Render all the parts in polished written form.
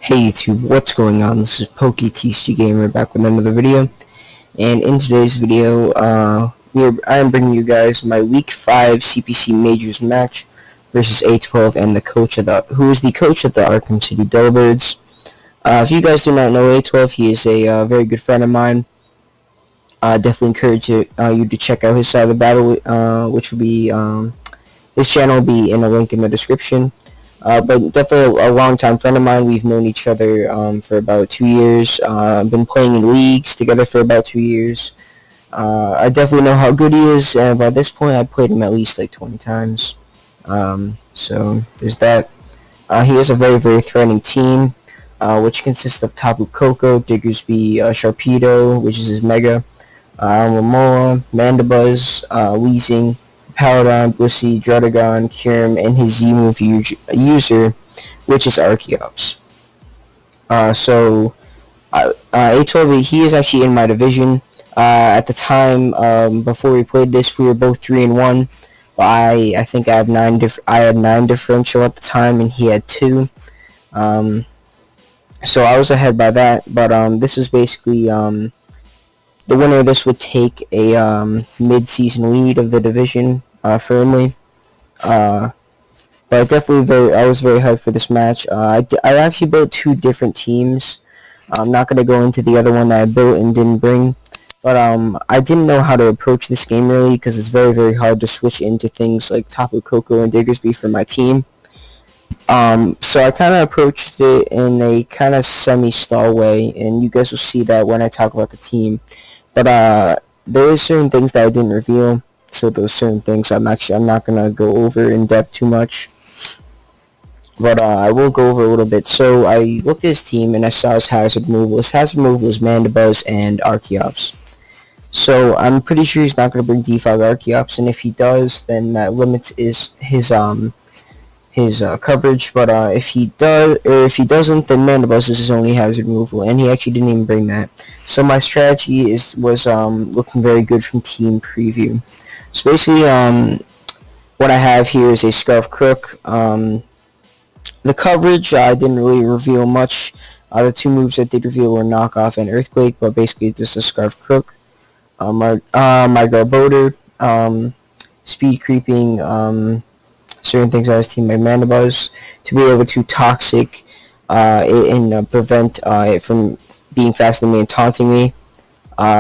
Hey YouTube, what's going on? This is PokeTCG Gamer back with another video, and in today's video, I am bringing you guys my Week 5 CPC Majors match versus A12 and who is the coach of the Arkham City Delibirds. If you guys do not know A12, he is a very good friend of mine. Definitely encourage you to check out his side of the battle, which will be his channel will be in a link in the description. But definitely a long-time friend of mine. We've known each other for about 2 years. Been playing in leagues together for about 2 years. I definitely know how good he is, and by this point I played him at least like 20 times. So there's that. He has a very, very threatening team, which consists of Tapu Koko, Diggersby, Sharpedo, which is his Mega, Momoa, Mandibuzz, Weezing, Paladon, Blissey, Druddigon, Kyurem, and his Z-move user, which is Archeops. A12, he is actually in my division. At the time, before we played this, we were both 3-1. But I think I had 9 differential at the time, and he had 2. So I was ahead by that. But this is basically the winner of this would take a mid-season lead of the division firmly. But definitely I was very hyped for this match. I actually built 2 different teams. I'm not going to go into the other one that I built and didn't bring. But I didn't know how to approach this game really, because it's very, very hard to switch into things like Tapu Koko and Diggersby for my team. So I kind of approached it in a kind of semi-stall way, and you guys will see that when I talk about the team. But there is certain things that I didn't reveal, so those certain things I'm not gonna go over in depth too much. But I will go over a little bit. So I looked at his team and I saw his hazard removal. His hazard removal was Mandibuzz and Archeops. So I'm pretty sure he's not gonna bring D5 Archeops, and if he does, then that limits his coverage. But if he doesn't, then Mandibuzz is his only hazard removal, and he actually didn't even bring that. So my strategy was looking very good from team preview. So basically, what I have here is a Scarf Crook. The coverage I didn't really reveal much. The 2 moves I did reveal were Knockoff and Earthquake, but basically just a Scarf Crook. My Garbodor, speed creeping, certain things on his team, like Mandibuzz, to be able to Toxic and prevent it from being faster than me and taunting me.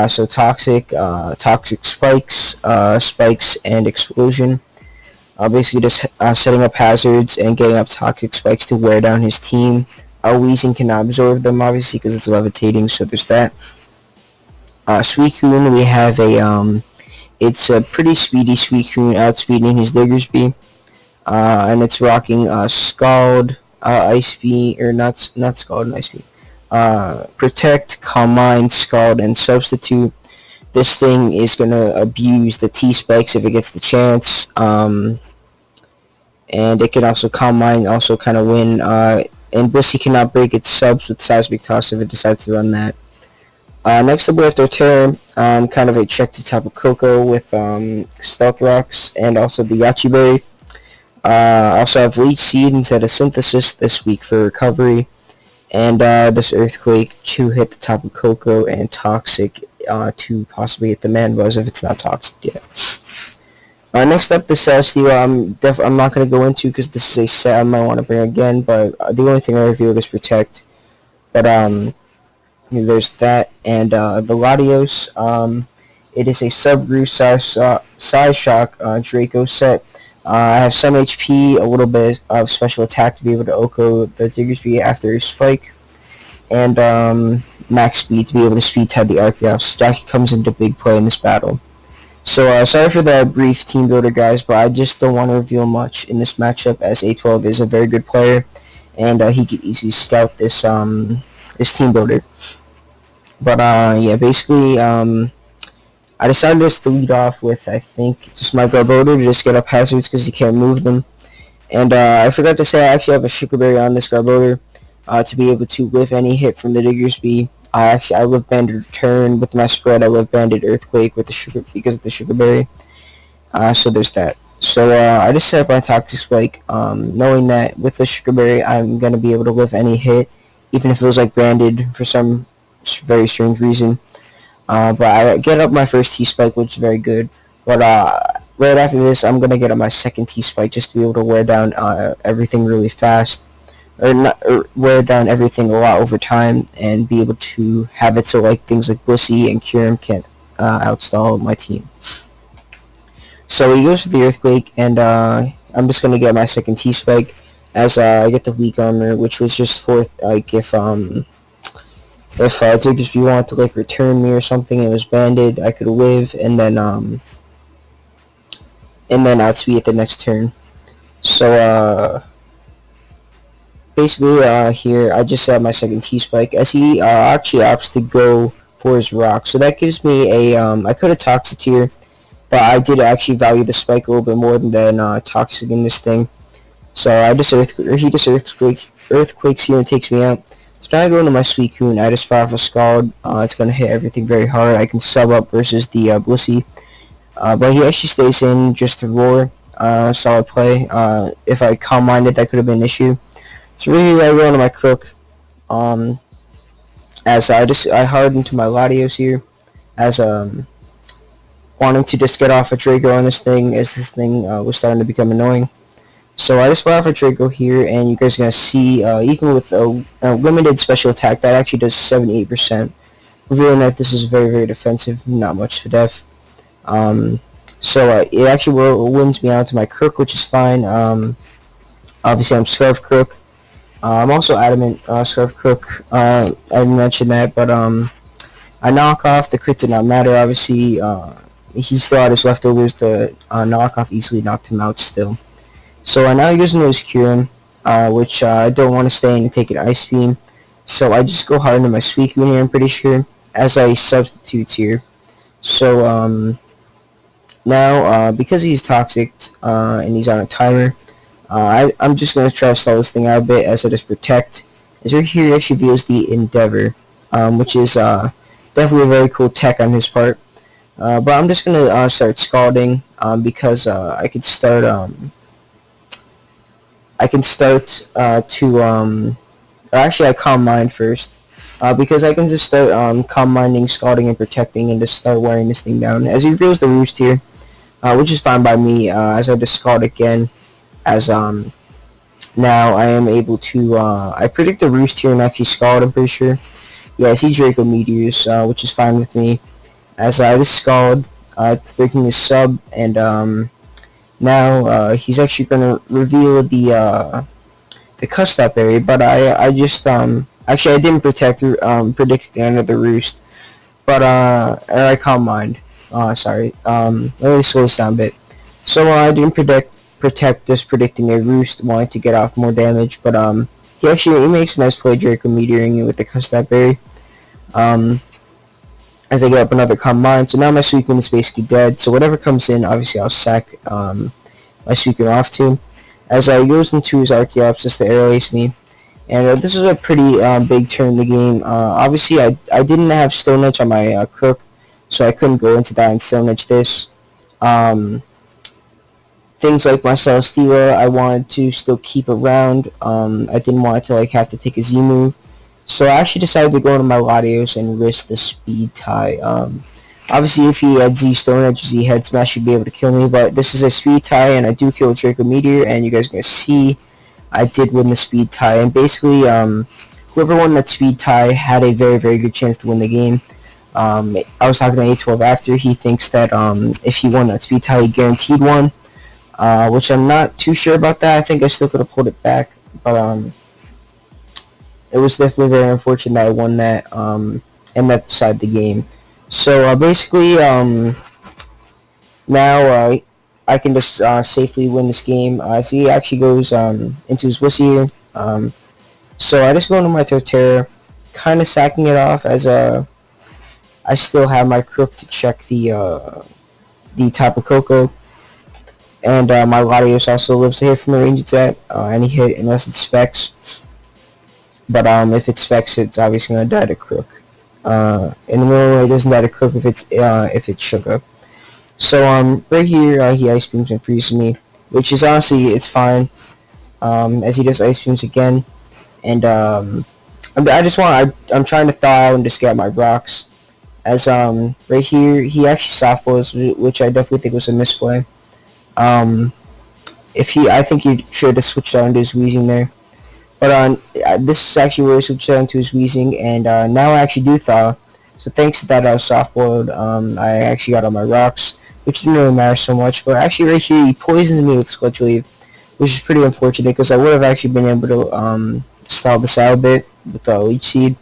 So Toxic Spikes, Spikes, and Explosion. Basically just setting up hazards and getting up Toxic Spikes to wear down his team. Weezing cannot absorb them, obviously, because it's levitating, so there's that. Suicune, we have it's a pretty speedy Suicune, outspeeding his Diggersby. And it's rocking Scald, Ice Beam, or not Scald and Ice Beam. Protect, Calm Mind, Scald, and Substitute. This thing is gonna abuse the T-Spikes if it gets the chance. And it can also Calm Mind, also kind of win. And Blissey cannot break its subs with Seismic Toss if it decides to run that. Next up we have Torterra, kind of a check to Tapu Koko with Stealth Rocks and also the Yachi Berry. Also have Leech Seed instead of Synthesis this week for recovery, and this Earthquake to hit the Tapu Koko, and Toxic to possibly hit the Mandibuzz if it's not toxic yet. Next up, the Celesteal, I'm not going to go into because this is a set I might want to bring again, but the only thing I revealed is Protect. But there's that, and the Latios, it is a Subgroup Size Shock Draco set. I have some HP, a little bit of special attack to be able to Oko the Diggersby after his Spike, and max speed to be able to speed type the Archeops. That comes into big play in this battle. So sorry for the brief team builder, guys, but I just don't want to reveal much in this matchup, as A12 is a very good player, and he could easily scout this this team builder. But yeah, basically I decided just to lead off with, I think, just my Garbodor to just get up hazards because you can't move them. And I forgot to say I actually have a Sugar Berry on this Garbodor to be able to live any hit from the Diggersby. I live Banded Return with my spread. I live Banded Earthquake with the Sugar because of the Sugar Berry. So there's that. So I just set up my Toxic Spike, knowing that with the Sugar Berry I'm going to be able to live any hit even if it was like branded for some very strange reason. But I get up my first T-Spike, which is very good. But right after this, I'm gonna get up my second T-Spike just to be able to wear down everything really fast, or wear down everything a lot over time, and be able to have it so like things like Bussy and Kyurem can't outstall my team. So he goes for the Earthquake, and I'm just gonna get my second T-Spike as I get the weak armor, which was just for like if Diggersby wanted to like return me or something, it was banded, I could live and then outspeed at the next turn. So basically here I just set my second T-Spike as he actually opts to go for his rock. So that gives me a I could have Toxic here, but I did actually value the spike a little bit more than Toxic in this thing. So he just Earthquakes here and takes me out. So now I go into my Suicune, I just fire off a Scald. It's going to hit everything very hard. I can sub up versus the Blissey. But he actually stays in just to roar. Solid play. If I Calm Minded, that could have been an issue. So really I go into my Crook. As I hard into my Latios here. As wanting to just get off a Draco on this thing, as this thing was starting to become annoying. So I just fire off a Draco here, and you guys are going to see, even with a limited special attack, that actually does 78%, revealing that this is very, very defensive, not much to def. So it actually wins me out to my Crook, which is fine. Obviously I'm Scarf Crook. I'm also Adamant Scarf Crook. I didn't mention that, but I knock off. The crit did not matter, obviously. He still had his leftovers. The knockoff easily knocked him out still. So now he goes into his Kyurem, which I don't want to stay in and take an Ice Beam. So I just go hard into my Suicune here, I'm pretty sure, as I substitute here. So now, because he's Toxic and he's on a timer, I'm just going to try to stall this thing out a bit as I just Protect. As right here, he actually reveals the Endeavor, which is definitely a very cool tech on his part. But I'm just going to start Scalding because I could start... actually I Calm Mind first, because I can just start Calm Minding, Scalding, and Protecting, and just start wearing this thing down. As he reveals the Roost here, which is fine by me, as I just Scald again, as now I am able to, I predict the Roost here and actually Scald, I'm pretty sure. Yeah, I see Draco Meteors, which is fine with me, as I just Scald, breaking his sub, and now he's actually going to reveal the Custap area, but I just actually I didn't predict the end of the Roost, but I Calm Mind. Sorry. Let me slow this down a bit. So I didn't protect, just predicting a Roost, wanting to get off more damage, but he makes a nice play, Draco Meteoring it with the Custap berry. As I get up another Calm Mind, so now my Suicune is basically dead. So whatever comes in, obviously I'll sack my Suicune off to. As I goes into his Archeops just to Aerial Ace me. And this is a pretty big turn in the game. Obviously I didn't have Stone Edge on my Crook, so I couldn't go into that and Stone Edge this. Things like my Celesteela I wanted to still keep around. I didn't want it to like have to take a Z move. So I actually decided to go into my Latios and risk the Speed Tie. Obviously, if he had Z Stone Edge, Z Head Smash, he'd be able to kill me. But this is a Speed Tie, and I do kill Draco Meteor. And you guys are going to see I did win the Speed Tie. And basically, whoever won that Speed Tie had a very, very good chance to win the game. I was talking to A12 after. He thinks that if he won that Speed Tie, he guaranteed one. Which I'm not too sure about that. I think I still could have pulled it back. But it was definitely very unfortunate that I won that, and that decided the game. So basically, now I can just safely win this game. As he actually goes into his Wussy here. So I just go into my Torterra, kind of sacking it off as I still have my Crook to check the Tapu Koko. And my Latios also lives a hit from a range it's at, any hit unless it specs. But if it specs, it's obviously going to die to Crook. And normally it doesn't die to Crook if it's Sugar. So right here he Ice Beams and freezes me, which is honestly it's fine. As he does Ice Beams again, and I'm trying to thaw out and just get my rocks. As right here, he actually softballs, which I definitely think was a misplay. Um, I think he should have switched out into his wheezing there. But this is actually where he switched out into his wheezing, and now I actually do thaw. So thanks to that softballed, I actually got all my rocks, which didn't really matter so much. But actually right here, he poisons me with Sludge Wave, which is pretty unfortunate because I would have actually been able to stall this out a bit with the Leech Seed.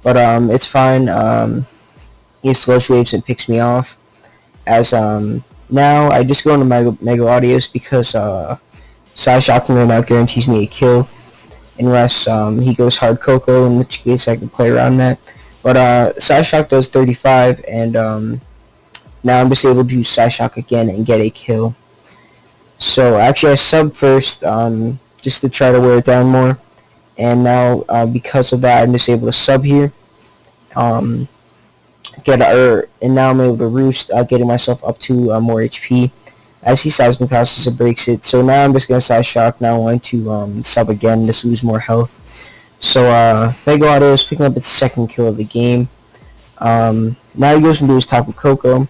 But it's fine. He Sludge Waves and picks me off. As now I just go into Mega Audios because Side Shocking right now guarantees me a kill. Unless he goes Hard Cocoa, in which case I can play around that. But Side Shock does 35, and now I'm just able to use Side Shock again and get a kill. So actually I sub first just to try to wear it down more. And now because of that I'm just able to sub here. And now I'm able to roost, getting myself up to more HP. As he Seismic Houses and breaks it. So now I'm just going to Side Shock. Now I want to sub again, just lose more health. So Mega Auto is picking up its second kill of the game. Now he goes into his Tapu Koko.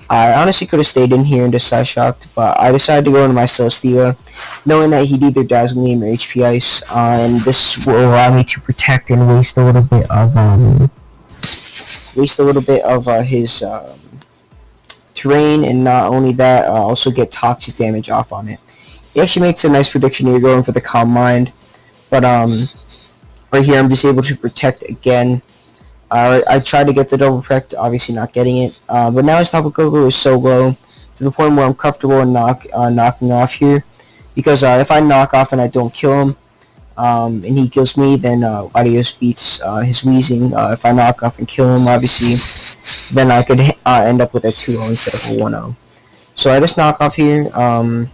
I honestly could have stayed in here and just Side Shocked, but I decided to go into my Celestia, knowing that he'd either Dazzle me or HP Ice, and this will allow me to protect and waste a little bit of his terrain, and not only that, also get toxic damage off on it. It actually makes a nice prediction here going for the Calm Mind, but right here I'm just able to protect again. I tried to get the double protect, obviously not getting it, but now his Tapu Koko is so low to the point where I'm comfortable in knocking off here, because if I knock off and I don't kill him, and he kills me, then Latios beats his wheezing. If I knock off and kill him, obviously, then I could end up with a 2-0 instead of a 1-0. So I just knock off here, knocking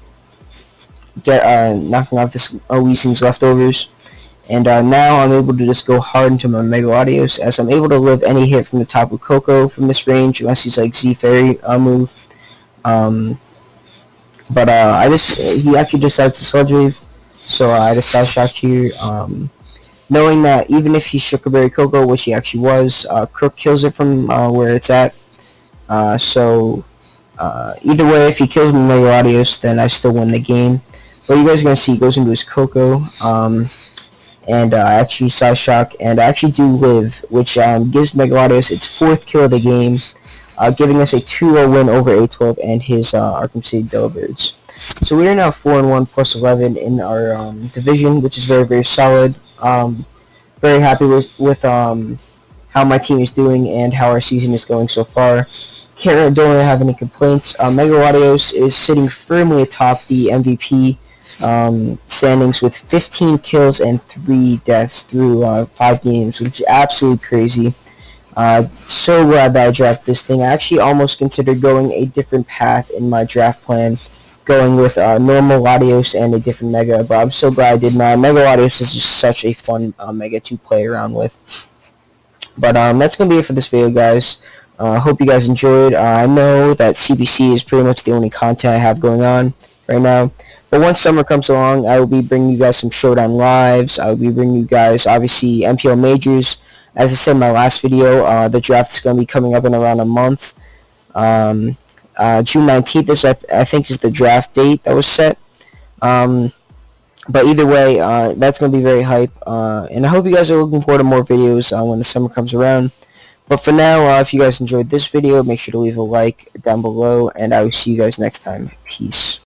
off this wheezing's leftovers, and now I'm able to just go hard into my Mega Audios, as I'm able to live any hit from the Tapu Koko from this range, unless he's like Z Fairy move. But he actually decides to Sludge Wave. So I just Side Shock here, knowing that even if he shook a Berry Coco, which he actually was, Crook kills it from where it's at. So either way, if he kills me in Mega Audios, then I still win the game. But you guys are going to see he goes into his Coco, and I actually Side Shock, and I actually do live, which gives Mega Audios its 4th kill of the game, giving us a 2-0 win over A12 and his Arkham City Delibirds. So we are now 4-1 plus 11 in our division, which is very, very solid. Very happy with how my team is doing and how our season is going so far. Don't really have any complaints. Mega Audios is sitting firmly atop the MVP standings with 15 kills and 3 deaths through 5 games, which is absolutely crazy. So glad that I drafted this thing. I actually almost considered going a different path in my draft plan, going with normal Latios and a different Mega, but I'm so glad I did not. Mega Latios is just such a fun Mega to play around with. But that's going to be it for this video, guys. Hope you guys enjoyed. I know that CPC is pretty much the only content I have going on right now. But once summer comes along, I will be bringing you guys some Showdown Lives. I will be bringing you guys, obviously, MPL Majors. As I said in my last video, the draft is going to be coming up in around a month. June 19th is, I think, is the draft date that was set. But either way, that's going to be very hype. And I hope you guys are looking forward to more videos when the summer comes around. But for now, if you guys enjoyed this video, make sure to leave a like down below, and I will see you guys next time. Peace.